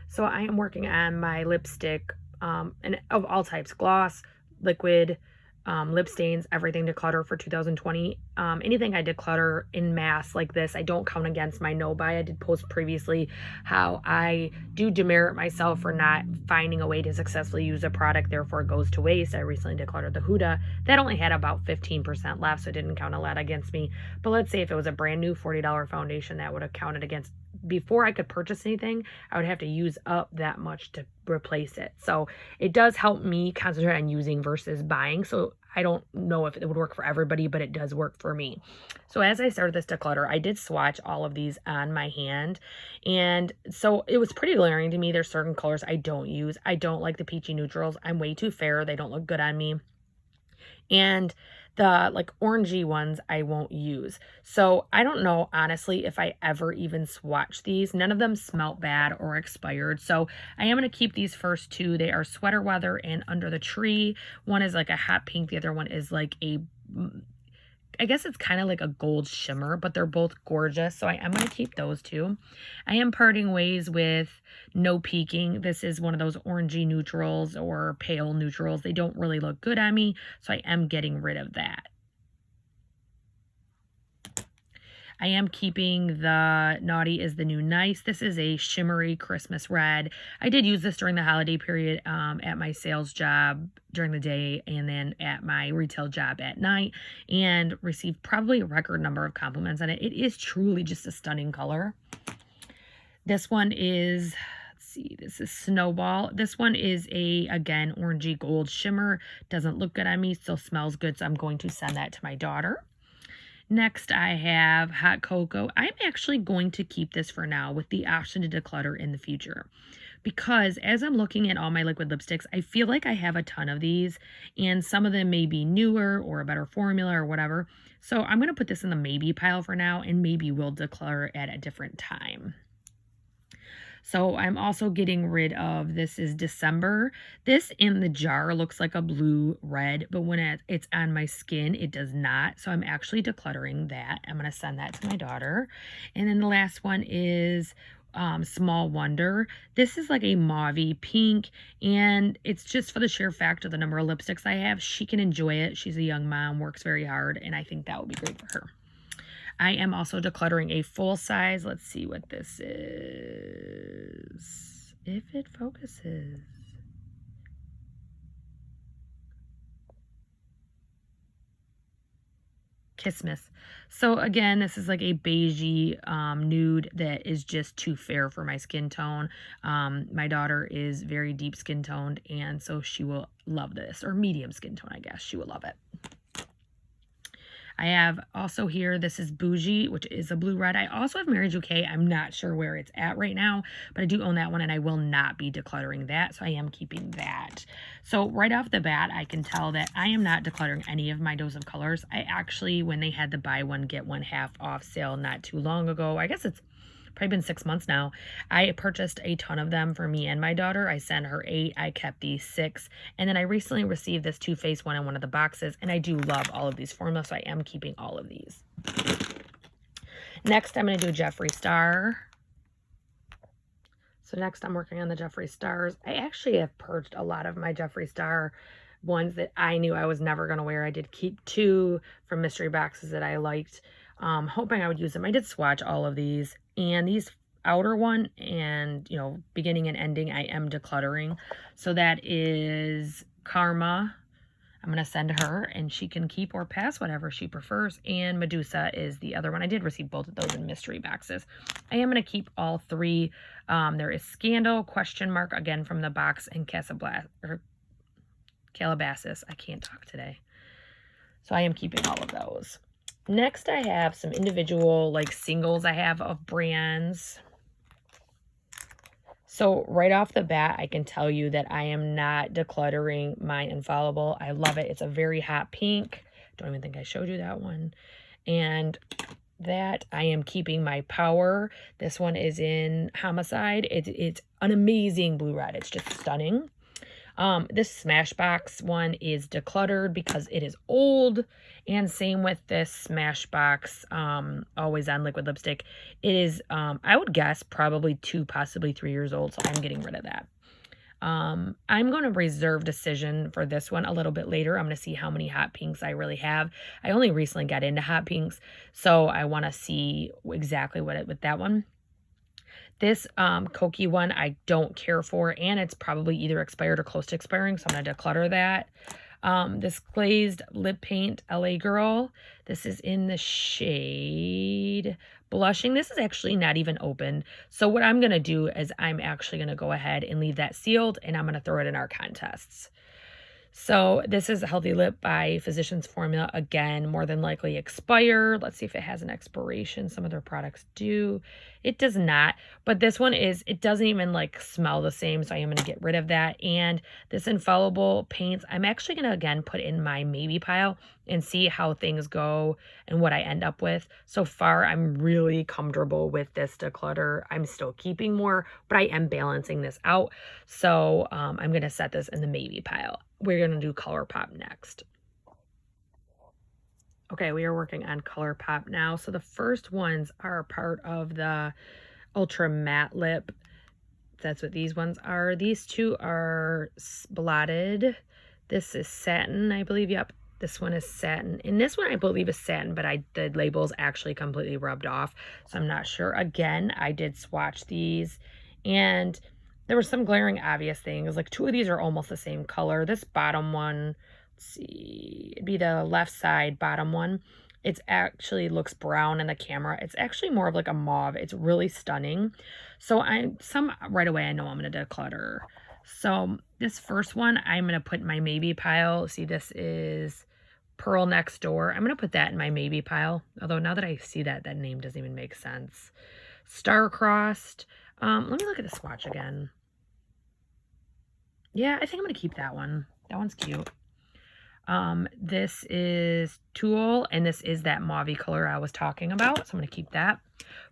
So I am working on my lipstick, and of all types, gloss, liquid, lip stains, everything declutter for 2020. Anything I declutter in mass like this, I don't count against my no buy. I did post previously how I do demerit myself for not finding a way to successfully use a product, therefore it goes to waste. I recently decluttered the Huda. That only had about 15% left, so it didn't count a lot against me. But let's say if it was a brand new $40 foundation, that would have counted against. Before I could purchase anything, I would have to use up that much to replace it. So it does help me concentrate on using versus buying. So I don't know if it would work for everybody, but it does work for me. So as I started this declutter, I did swatch all of these on my hand. And so it was pretty glaring to me. There's certain colors I don't use. I don't like the peachy neutrals. I'm way too fair. They don't look good on me. And the like orangey ones I won't use. So I don't know, honestly, if I ever even swatch these. None of them smelt bad or expired. So I am going to keep these first two. They are Sweater Weather and Under the Tree. One is like a hot pink. The other one is like a, I guess it's kind of like a gold shimmer, but they're both gorgeous. So I am going to keep those two. I am parting ways with No Peeking. This is one of those orangey neutrals or pale neutrals. They don't really look good on me, so I am getting rid of that. I am keeping the Naughty is the New Nice. This is a shimmery Christmas red. I did use this during the holiday period at my sales job during the day and then at my retail job at night, and received probably a record number of compliments on it. It is truly just a stunning color. This one is, let's see, this is Snowball. This one is a, again, orangey gold shimmer. Doesn't look good on me, still smells good, so I'm going to send that to my daughter. Next, I have Hot Cocoa. I'm actually going to keep this for now with the option to declutter in the future. Because as I'm looking at all my liquid lipsticks, I feel like I have a ton of these. And some of them may be newer or a better formula or whatever. So I'm going to put this in the maybe pile for now. And maybe we'll declutter at a different time. So I'm also getting rid of, this is December. This in the jar looks like a blue red, but when it's on my skin, it does not. So I'm actually decluttering that. I'm going to send that to my daughter. And then the last one is Small Wonder. This is like a mauvey pink, and it's just for the sheer fact of the number of lipsticks I have. She can enjoy it. She's a young mom, works very hard, and I think that will be great for her. I am also decluttering a full size. Let's see what this is. If it focuses. Kissmas. So again, this is like a beigey nude that is just too fair for my skin tone. My daughter is very deep skin toned, and so she will love this, or medium skin tone, I guess. She will love it. I have also here, this is Bougie, which is a blue red. I also have Mary Jouquet. I'm not sure where it's at right now, but I do own that one, and I will not be decluttering that, so I am keeping that. So right off the bat, I can tell that I am not decluttering any of my Dose of Colors. I actually, when they had the buy one, get one half off sale not too long ago, I guess it's probably been 6 months now, I purchased a ton of them for me and my daughter. I sent her 8. I kept these 6. And then I recently received this Too Faced one in one of the boxes. And I do love all of these formulas, so I am keeping all of these. Next, I'm going to do Jeffree Star. So next, I'm working on the Jeffree Stars. I actually have purged a lot of my Jeffree Star ones that I knew I was never going to wear. I did keep 2 from mystery boxes that I liked, hoping I would use them. I did swatch all of these. And these outer one and, you know, beginning and ending, I am decluttering. So that is Karma. I'm going to send her, and she can keep or pass whatever she prefers. And Medusa is the other one. I did receive both of those in mystery boxes. I am going to keep all 3. There is Scandal, question mark, again from the box, and Calabasas. I can't talk today. So I am keeping all of those. Next, I have some individual, like, singles I have of brands. So right off the bat, I can tell you that I am not decluttering my Infallible. I love it. It's a very hot pink. Don't even think I showed you that one. And that I am keeping my Power. This one is in Homicide. It's an amazing blue red. It's just stunning. This Smashbox one is decluttered because it is old, and same with this Smashbox Always On liquid lipstick. It is, I would guess, probably 2, possibly 3 years old, so I'm getting rid of that. I'm going to reserve decision for this one a little bit later. I'm going to see how many hot pinks I really have. I only recently got into hot pinks, so I want to see exactly with that one. This Koki one I don't care for, and it's probably either expired or close to expiring, so I'm going to declutter that. This glazed lip paint LA Girl. This is in the shade Blushing. This is actually not even open. So what I'm going to do is I'm actually going to go ahead and leave that sealed, and I'm going to throw it in our contests. So this is a Healthy Lip by Physicians Formula. Again, more than likely expire. Let's see if it has an expiration. Some of their products do. It does not. But this one is, it doesn't even like smell the same. So I am going to get rid of that. And this Infallible Paints, I'm actually going to again put in my maybe pile and see how things go and what I end up with. So far, I'm really comfortable with this declutter. I'm still keeping more, but I am balancing this out. So I'm going to set this in the maybe pile. We're going to do ColourPop next. Okay, we are working on ColourPop now. So the first ones are part of the Ultra Matte Lip. That's what these ones are. These two are blotted. This is satin, I believe. Yep, this one is satin. And this one I believe is satin, but the label is actually completely rubbed off. So I'm not sure. Again, I did swatch these, and there were some glaring obvious things. Like 2 of these are almost the same color. This bottom one, let's see, it'd be the left side bottom one. It's actually looks brown in the camera. It's actually more of like a mauve. It's really stunning. So right away I know I'm going to declutter. So this first one I'm going to put in my maybe pile. See, this is Pearl Next Door. I'm going to put that in my maybe pile. Although now that I see that name doesn't even make sense. Star-Crossed. Let me look at the swatch again. Yeah, I think I'm going to keep that one. That one's cute. This is Tulle, and this is that mauve color I was talking about, so I'm going to keep that.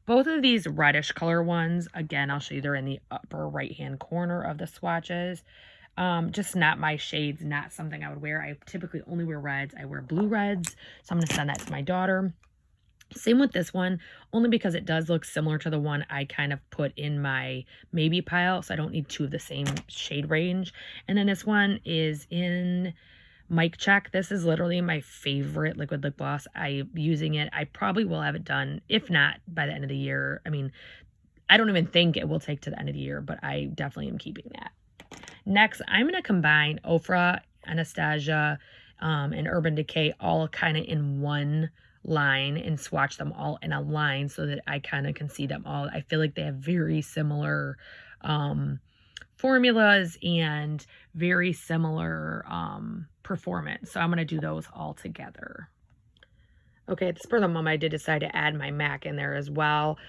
Both of these reddish color ones, again, I'll show you, they're in the upper right-hand corner of the swatches. Just not my shades, not something I would wear. I typically only wear reds. I wear blue reds, so I'm going to send that to my daughter. Same with this one, only because it does look similar to the one I kind of put in my maybe pile, so I don't need 2 of the same shade range. And then this one is in Mic Check. This is literally my favorite liquid lip gloss. I'm using it. I probably will have it done, if not by the end of the year. I mean, I don't even think it will take to the end of the year, but I definitely am keeping that. Next, I'm going to combine Ofra, Anastasia, and Urban Decay all kind of in one line and swatch them all in a line so that I kind of can see them all. I feel like they have very similar formulas and very similar performance. So I'm going to do those all together. Okay, at the spur of the moment, I did decide to add my MAC in there as well.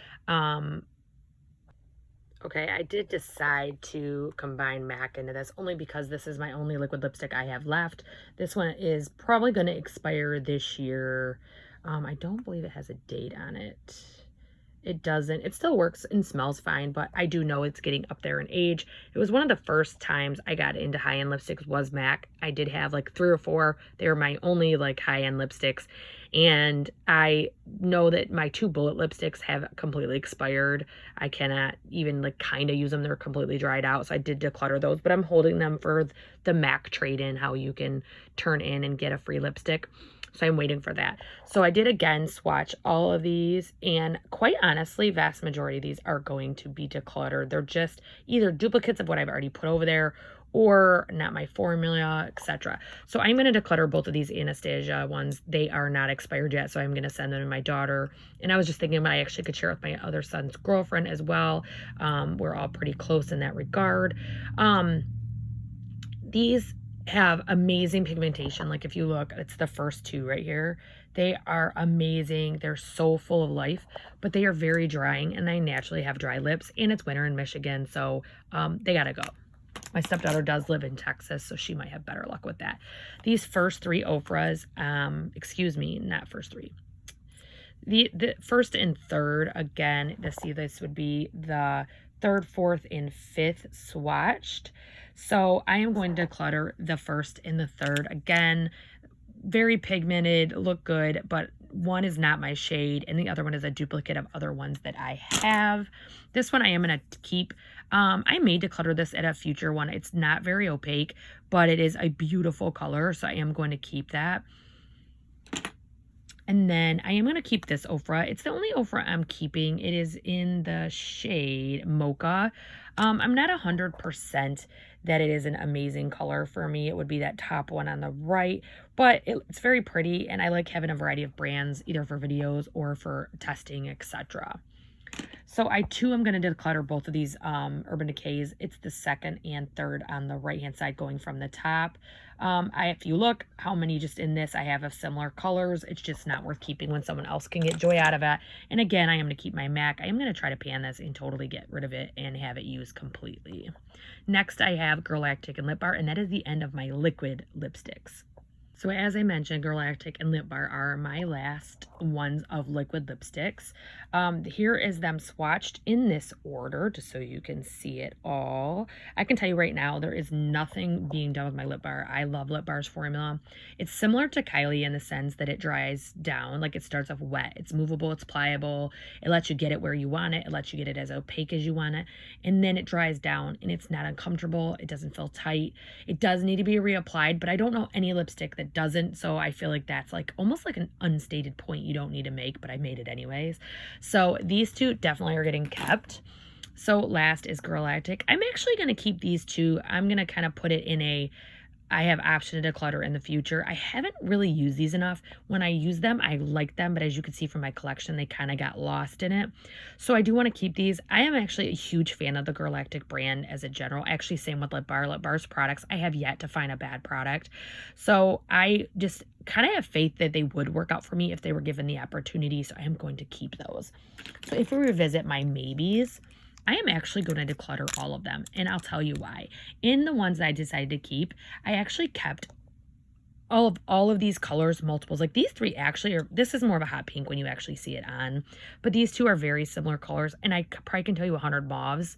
Okay, I did decide to combine MAC into this only because this is my only liquid lipstick I have left. This one is probably going to expire this year. I don't believe it has a date on it. It doesn't. It still works and smells fine, but I do know it's getting up there in age. It was one of the first times I got into high-end lipsticks was MAC. I did have like 3 or 4. They were my only like high-end lipsticks. And I know that my 2 bullet lipsticks have completely expired. I cannot even like kind of use them. They're completely dried out. So I did declutter those, but I'm holding them for the MAC trade-in, how you can turn in and get a free lipstick. So I'm waiting for that. So I did again swatch all of these, and quite honestly, vast majority of these are going to be decluttered. They're just either duplicates of what I've already put over there or not my formula, etc. So I'm going to declutter both of these Anastasia ones. They are not expired yet, so I'm going to send them to my daughter. And I was just thinking about I actually could share with my other son's girlfriend as well. We're all pretty close in that regard. These have amazing pigmentation. Like if you look, it's the first 2 right here. They are amazing. They're so full of life, but they are very drying, and I naturally have dry lips, and it's winter in Michigan, so they gotta go. My stepdaughter does live in Texas, so she might have better luck with that. These first 3 Ofras, excuse me, not first 3. The first and third, again, this would be the third, fourth, and fifth swatched. So I am going to declutter the first and the third. Again, very pigmented, look good, but one is not my shade and the other one is a duplicate of other ones that I have. This one I am going to keep. I may declutter this at a future one. It's not very opaque, but it is a beautiful color, so I am going to keep that. And then I am going to keep this Ofra. It's the only Ofra I'm keeping. It is in the shade Mocha. I'm not 100% that it is an amazing color for me. It would be that top one on the right, but it's very pretty, and I like having a variety of brands, either for videos or for testing, etc. So I too am going to declutter both of these Urban Decays. It's the second and third on the right hand side going from the top. If you look how many just in this I have of similar colors, it's just not worth keeping when someone else can get joy out of it. And again, I am going to keep my MAC. I am going to try to pan this and totally get rid of it and have it used completely. Next I have Galactic and Lip Bar, and that is the end of my liquid lipsticks. So as I mentioned, Galactic and Lip Bar are my last ones of liquid lipsticks. Here is them swatched in this order, just so you can see it all. I can tell you right now, there is nothing being done with my Lip Bar. I love Lip Bar's formula. It's similar to Kylie in the sense that it dries down, like it starts off wet. It's movable, it's pliable. It lets you get it where you want it. It lets you get it as opaque as you want it. And then it dries down and it's not uncomfortable. It doesn't feel tight. It does need to be reapplied, but I don't know any lipstick that doesn't, so I feel like that's like almost like an unstated point you don't need to make, but I made it anyways. So these two definitely are getting kept. So last is Galactic. I'm actually going to keep these two. I'm going to kind of put it in a, I have option to declutter in the future. I haven't really used these enough. When I use them, I like them, but as you can see from my collection, they kind of got lost in it. So I do want to keep these. I am actually a huge fan of the Galactic brand as a general. Actually, same with Lip Bar. Lip Bar's products, I have yet to find a bad product. So I just kind of have faith that they would work out for me if they were given the opportunity. So I am going to keep those. So if we revisit my maybes, I am actually going to declutter all of them, and I'll tell you why. In the ones that I decided to keep, I actually kept all of these colors, multiples. Like these three actually are, this is more of a hot pink when you actually see it on, but these two are very similar colors, and I probably can tell you 100 mauves.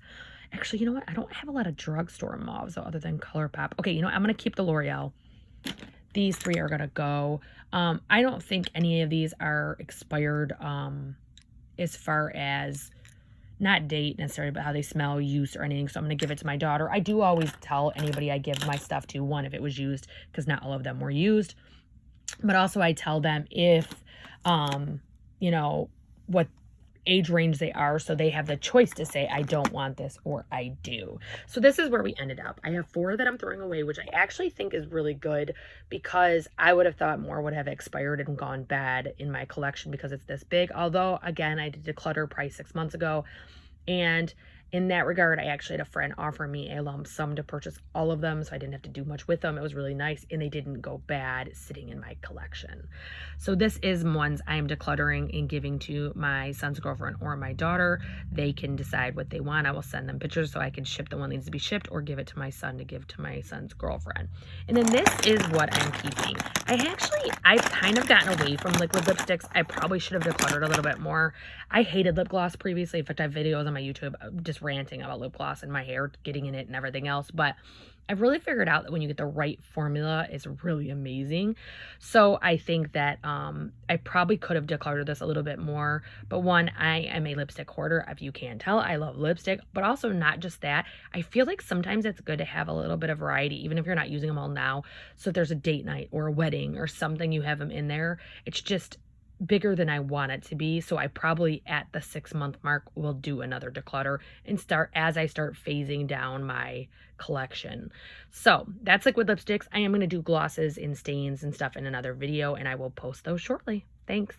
Actually, you know what? I don't have a lot of drugstore mauves other than ColourPop. Okay, you know what? I'm going to keep the L'Oreal. These three are going to go. I don't think any of these are expired as far as not date necessarily, but how they smell, use, or anything. So I'm going to give it to my daughter. I do always tell anybody I give my stuff to, one, if it was used, because not all of them were used. But also I tell them if, you know, what age range they are, so they have the choice to say, I don't want this, or I do. So this is where we ended up. I have 4 that I'm throwing away, which I actually think is really good, because I would have thought more would have expired and gone bad in my collection because it's this big. Although, again, I did declutter probably 6 months ago, and in that regard, I actually had a friend offer me a lump sum to purchase all of them, so I didn't have to do much with them. It was really nice, and they didn't go bad sitting in my collection. So this is ones I am decluttering and giving to my son's girlfriend or my daughter. They can decide what they want. I will send them pictures so I can ship the one that needs to be shipped, or give it to my son to give to my son's girlfriend. And then this is what I'm keeping. I've kind of gotten away from liquid lipsticks. I probably should have decluttered a little bit more. I hated lip gloss previously. In fact, I have videos on my YouTube just ranting about lip gloss and my hair getting in it and everything else, but I've really figured out that when you get the right formula, it's really amazing. So I think that I probably could have decluttered this a little bit more, but one, I am a lipstick hoarder. If you can't tell, I love lipstick, but also not just that. I feel like sometimes it's good to have a little bit of variety, even if you're not using them all now. So if there's a date night or a wedding or something, you have them in there. It's just bigger than I want it to be. So I probably at the 6-month mark will do another declutter and start as I start phasing down my collection. So that's liquid lipsticks. I am going to do glosses and stains and stuff in another video, and I will post those shortly. Thanks.